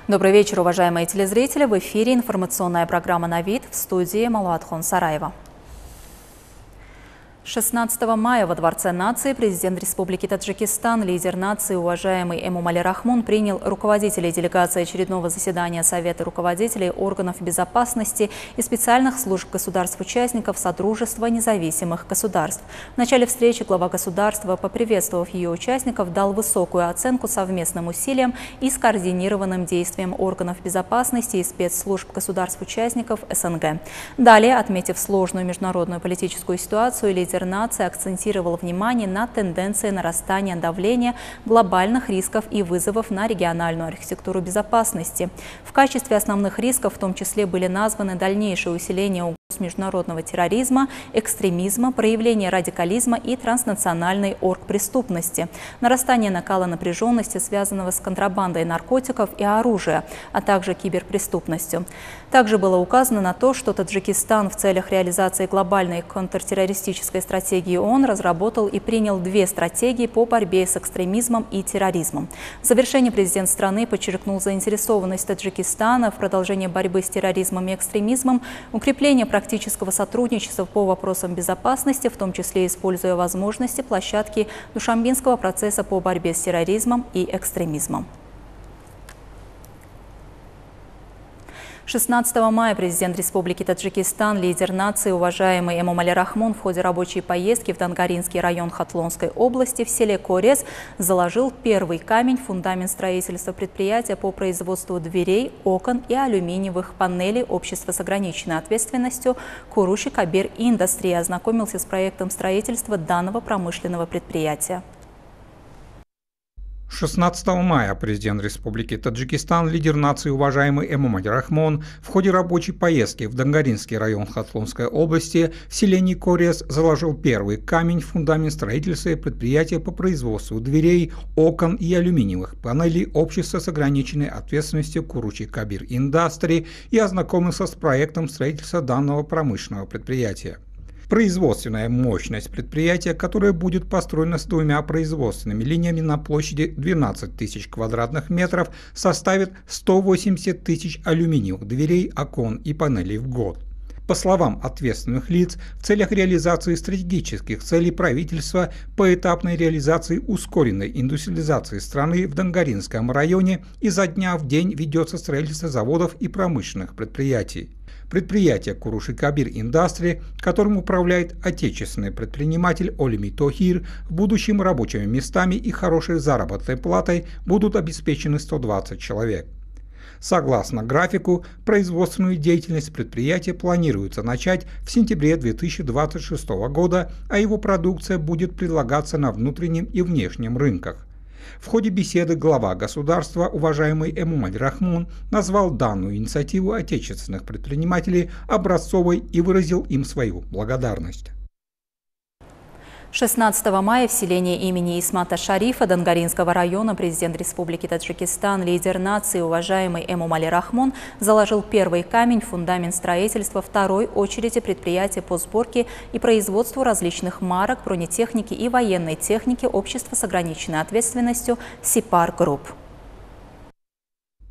Добрый вечер, уважаемые телезрители. В эфире информационная программа «На вид», в студии Малуатхон Сараева. 16 мая во Дворце нации президент Республики Таджикистан, лидер нации, уважаемый Эмомали Рахмон, принял руководителей делегации очередного заседания Совета руководителей органов безопасности и специальных служб государств-участников Содружества независимых государств. В начале встречи глава государства, поприветствовав ее участников, дал высокую оценку совместным усилиям и скоординированным действиям органов безопасности и спецслужб государств-участников СНГ. Далее, отметив сложную международную политическую ситуацию, лидер нации акцентировал внимание на тенденции нарастания давления, глобальных рисков и вызовов на региональную архитектуру безопасности. В качестве основных рисков в том числе были названы дальнейшее усиление угроз международного терроризма, экстремизма, проявление радикализма и транснациональной оргпреступности, нарастание накала напряженности, связанного с контрабандой наркотиков и оружия, а также киберпреступностью. Также было указано на то, что Таджикистан в целях реализации глобальной контртеррористической стратегии ООН разработал и принял 2 стратегии по борьбе с экстремизмом и терроризмом. В завершении президент страны подчеркнул заинтересованность Таджикистана в продолжении борьбы с терроризмом и экстремизмом, укрепление практического сотрудничества по вопросам безопасности, в том числе используя возможности площадки Душанбинского процесса по борьбе с терроризмом и экстремизмом. 16 мая президент Республики Таджикистан, лидер нации, уважаемый Эмомали Рахмон, в ходе рабочей поездки в Дангаринский район Хатлонской области в селе Корез заложил первый камень в фундамент строительства предприятия по производству дверей, окон и алюминиевых панелей общества с ограниченной ответственностью Куруши Кабир Индастри, ознакомился с проектом строительства данного промышленного предприятия. 16 мая президент Республики Таджикистан, лидер нации, уважаемый Эмомали Рахмон, в ходе рабочей поездки в Дангаринский район Хатлонской области в селении Корез заложил первый камень в фундамент строительства предприятия по производству дверей, окон и алюминиевых панелей общества с ограниченной ответственностью Куруши Кабир Индастри и ознакомился с проектом строительства данного промышленного предприятия. Производственная мощность предприятия, которое будет построено с 2 производственными линиями на площади 12 тысяч квадратных метров, составит 180 тысяч алюминиевых дверей, окон и панелей в год. По словам ответственных лиц, в целях реализации стратегических целей правительства по этапной реализации ускоренной индустриализации страны в Дангаринском районе изо дня в день ведется строительство заводов и промышленных предприятий. Предприятие Куруши Кабир Индастри, которым управляет отечественный предприниматель Олими Тохир, в будущем рабочими местами и хорошей заработной платой будут обеспечены 120 человек. Согласно графику, производственную деятельность предприятия планируется начать в сентябре 2026 года, а его продукция будет предлагаться на внутреннем и внешнем рынках. В ходе беседы глава государства, уважаемый Эмомали Рахмон, назвал данную инициативу отечественных предпринимателей образцовой и выразил им свою благодарность. 16 мая в селении имени Исмата Шарифа Дангаринского района президент Республики Таджикистан, лидер нации, уважаемый Эмомали Рахмон, заложил первый камень в фундамент строительства второй очереди предприятия по сборке и производству различных марок, бронетехники и военной техники общества с ограниченной ответственностью Сипар Групп.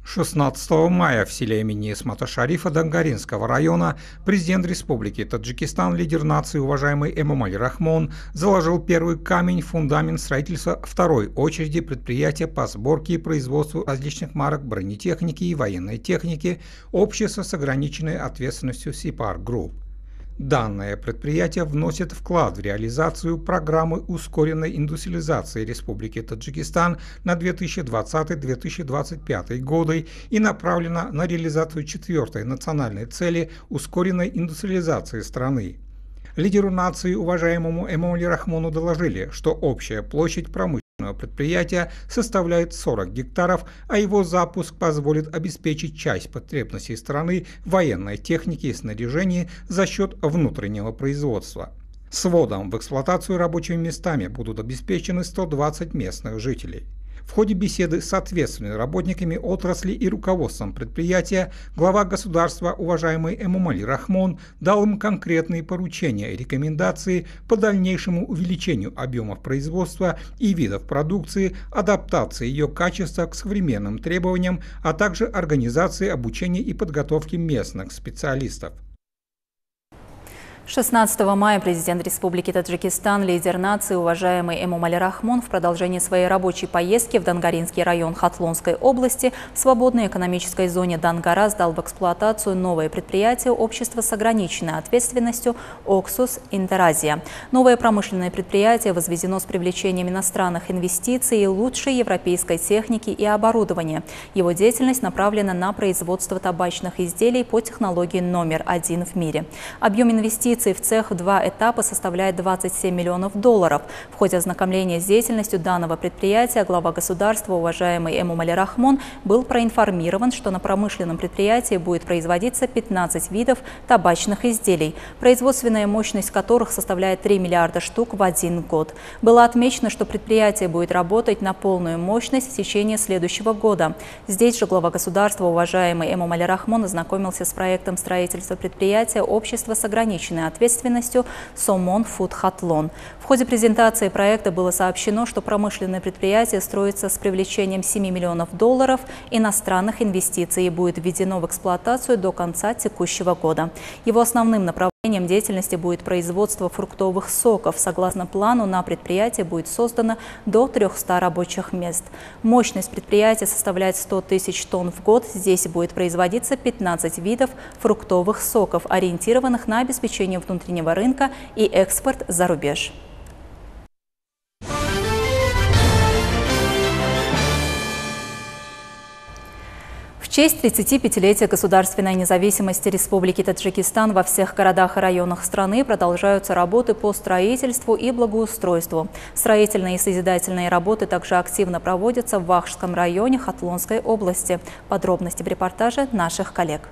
16 мая в селе имени Исмата Шарифа Дангаринского района президент Республики Таджикистан, лидер нации, уважаемый Эмомали Рахмон, заложил первый камень в фундамент строительства второй очереди предприятия по сборке и производству различных марок бронетехники и военной техники общества с ограниченной ответственностью Сипар Групп. Данное предприятие вносит вклад в реализацию программы ускоренной индустриализации Республики Таджикистан на 2020-2025 годы и направлено на реализацию 4-й национальной цели ускоренной индустриализации страны. Лидеру нации, уважаемому Эмомали Рахмону, доложили, что общая площадь промышленного предприятия составляет 40 гектаров, а его запуск позволит обеспечить часть потребностей страны в военной технике и снаряжении за счет внутреннего производства. С вводом в эксплуатацию рабочими местами будут обеспечены 120 местных жителей. В ходе беседы с ответственными работниками отрасли и руководством предприятия глава государства, уважаемый Эмомали Рахмон, дал им конкретные поручения и рекомендации по дальнейшему увеличению объемов производства и видов продукции, адаптации ее качества к современным требованиям, а также организации обучения и подготовки местных специалистов. 16 мая президент Республики Таджикистан, лидер нации, уважаемый Эмомали Рахмон, в продолжении своей рабочей поездки в Дангаринский район Хатлонской области в свободной экономической зоне Дангара сдал в эксплуатацию новое предприятие общества с ограниченной ответственностью «Оксус Интеразия». Новое промышленное предприятие возведено с привлечением иностранных инвестиций и лучшей европейской техники и оборудования. Его деятельность направлена на производство табачных изделий по технологии номер 1 в мире. Объем инвестиций в цех в 2 этапа составляет $27 миллионов. В ходе ознакомления с деятельностью данного предприятия глава государства, уважаемый Эмомали Рахмон, был проинформирован, что на промышленном предприятии будет производиться 15 видов табачных изделий, производственная мощность которых составляет 3 миллиарда штук в 1 год. Было отмечено, что предприятие будет работать на полную мощность в течение следующего года. Здесь же глава государства, уважаемый Эмомали Рахмон, ознакомился с проектом строительства предприятия общества с ограниченной ответственностью «Сомон Фуд Хатлон». В ходе презентации проекта было сообщено, что промышленное предприятие строится с привлечением $7 миллионов иностранных инвестиций и будет введено в эксплуатацию до конца текущего года. Его основным направлением деятельности будет производство фруктовых соков. Согласно плану, на предприятии будет создано до 300 рабочих мест. Мощность предприятия составляет 100 тысяч тонн в год. Здесь будет производиться 15 видов фруктовых соков, ориентированных на обеспечение внутреннего рынка и экспорт за рубеж. В честь 35-летия государственной независимости Республики Таджикистан во всех городах и районах страны продолжаются работы по строительству и благоустройству. Строительные и созидательные работы также активно проводятся в Вахшском районе Хатлонской области. Подробности в репортаже наших коллег.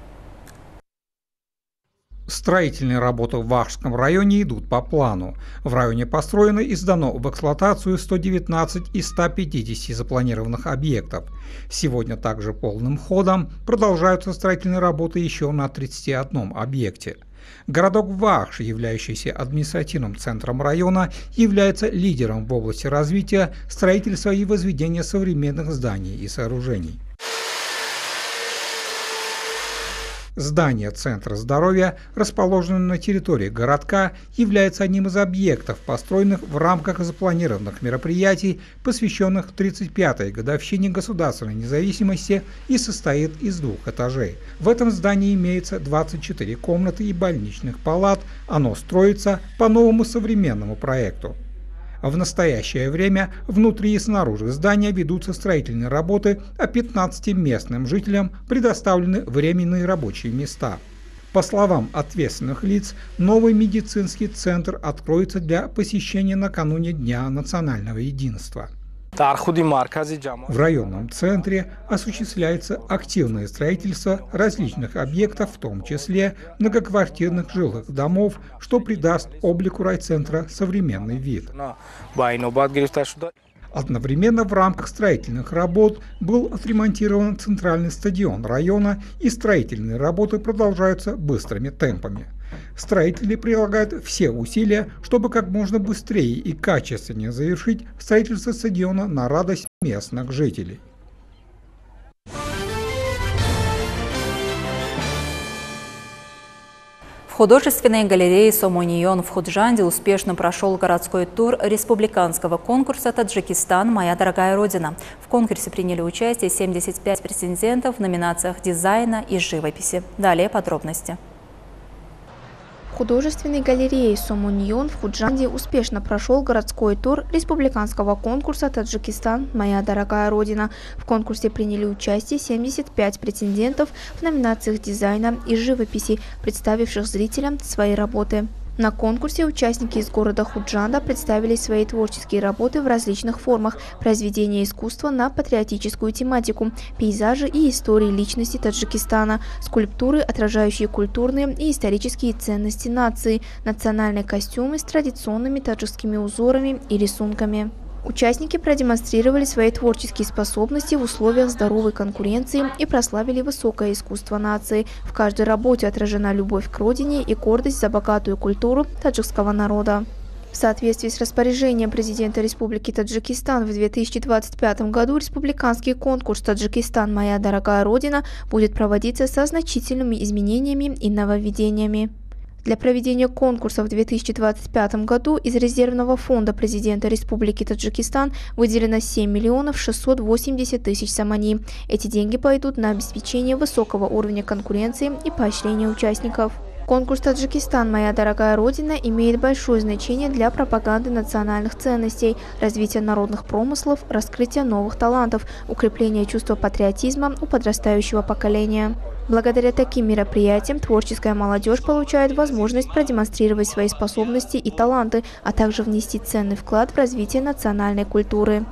Строительные работы в Вахшском районе идут по плану. В районе построено и сдано в эксплуатацию 119 из 150 запланированных объектов. Сегодня также полным ходом продолжаются строительные работы еще на 31 объекте. Городок Вахш, являющийся административным центром района, является лидером в области развития, строительства и возведения современных зданий и сооружений. Здание Центра здоровья, расположенное на территории городка, является одним из объектов, построенных в рамках запланированных мероприятий, посвященных 35-й годовщине государственной независимости, и состоит из 2 этажей. В этом здании имеется 24 комнаты и больничных палат. Оно строится по новому современному проекту. В настоящее время внутри и снаружи здания ведутся строительные работы, а 15 местным жителям предоставлены временные рабочие места. По словам ответственных лиц, новый медицинский центр откроется для посещения накануне Дня национального единства. В районном центре осуществляется активное строительство различных объектов, в том числе многоквартирных жилых домов, что придаст облику райцентра современный вид. Одновременно в рамках строительных работ был отремонтирован центральный стадион района, и строительные работы продолжаются быстрыми темпами. Строители прилагают все усилия, чтобы как можно быстрее и качественнее завершить строительство стадиона на радость местных жителей. В художественной галерее «Сомонион» в Худжанде успешно прошел городской тур республиканского конкурса «Таджикистан. Моя дорогая Родина». В конкурсе приняли участие 75 претендентов в номинациях дизайна и живописи. Далее подробности. В художественной галерее «Сомонион» в Худжанде успешно прошел городской тур республиканского конкурса «Таджикистан. Моя дорогая Родина». В конкурсе приняли участие 75 претендентов в номинациях дизайна и живописи, представивших зрителям свои работы. На конкурсе участники из города Худжанда представили свои творческие работы в различных формах, произведения искусства на патриотическую тематику, пейзажи и истории личности Таджикистана, скульптуры, отражающие культурные и исторические ценности нации, национальные костюмы с традиционными таджикскими узорами и рисунками. Участники продемонстрировали свои творческие способности в условиях здоровой конкуренции и прославили высокое искусство нации. В каждой работе отражена любовь к родине и гордость за богатую культуру таджикского народа. В соответствии с распоряжением президента Республики Таджикистан в 2025 году республиканский конкурс «Таджикистан. Моя дорогая Родина» будет проводиться со значительными изменениями и нововведениями. Для проведения конкурса в 2025 году из резервного фонда президента Республики Таджикистан выделено 7 миллионов 680 тысяч самани. Эти деньги пойдут на обеспечение высокого уровня конкуренции и поощрения участников. Конкурс «Таджикистан. Моя дорогая Родина» имеет большое значение для пропаганды национальных ценностей, развития народных промыслов, раскрытия новых талантов, укрепления чувства патриотизма у подрастающего поколения. Благодаря таким мероприятиям творческая молодежь получает возможность продемонстрировать свои способности и таланты, а также внести ценный вклад в развитие национальной культуры.